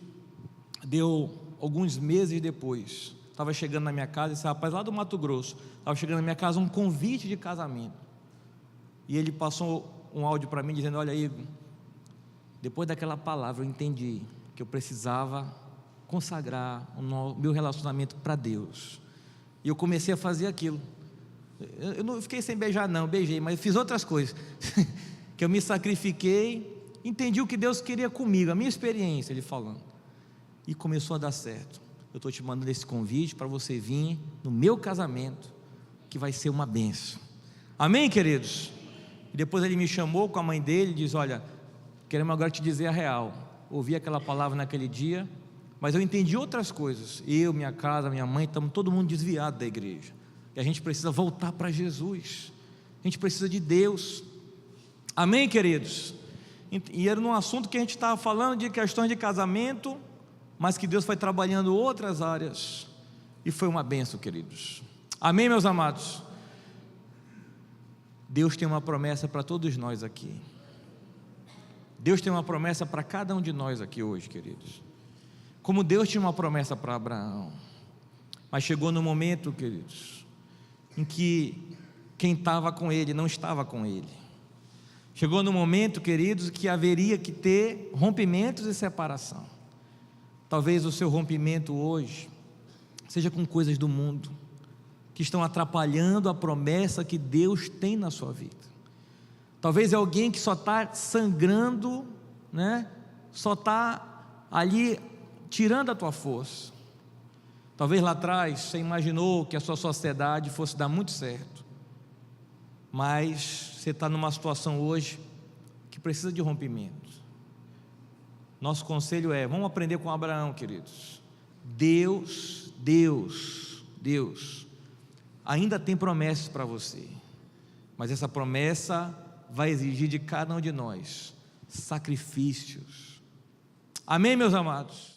deu alguns meses depois, estava chegando na minha casa, esse rapaz lá do Mato Grosso, estava chegando na minha casa um convite de casamento, e ele passou um áudio para mim dizendo, olha Igor, depois daquela palavra eu entendi que eu precisava consagrar o meu relacionamento para Deus, e eu comecei a fazer aquilo. Eu não fiquei sem beijar não, beijei, mas fiz outras coisas, que eu me sacrifiquei, entendi o que Deus queria comigo, a minha experiência, ele falando, e começou a dar certo. Eu estou te mandando esse convite para você vir no meu casamento, que vai ser uma bênção, amém queridos? E depois ele me chamou com a mãe dele, e diz, olha, queremos agora te dizer a real, ouvi aquela palavra naquele dia, mas eu entendi outras coisas, eu, minha casa, minha mãe, estamos todo mundo desviado da igreja, que a gente precisa voltar para Jesus, a gente precisa de Deus, amém queridos? E era num assunto que a gente estava falando de questões de casamento, mas que Deus foi trabalhando outras áreas, e foi uma bênção queridos, amém meus amados? Deus tem uma promessa para todos nós aqui, Deus tem uma promessa para cada um de nós aqui hoje queridos, como Deus tinha uma promessa para Abraão, mas chegou no momento queridos, em que quem estava com ele não estava com ele. Chegou no momento, queridos, que haveria que ter rompimentos e separação. Talvez o seu rompimento hoje seja com coisas do mundo, que estão atrapalhando a promessa que Deus tem na sua vida. Talvez é alguém que só está sangrando, né? Só está ali tirando a tua força. Talvez lá atrás você imaginou que a sua sociedade fosse dar muito certo, mas você está numa situação hoje que precisa de rompimento. Nosso conselho é, vamos aprender com Abraão queridos, Deus ainda tem promessas para você, mas essa promessa vai exigir de cada um de nós sacrifícios, amém meus amados?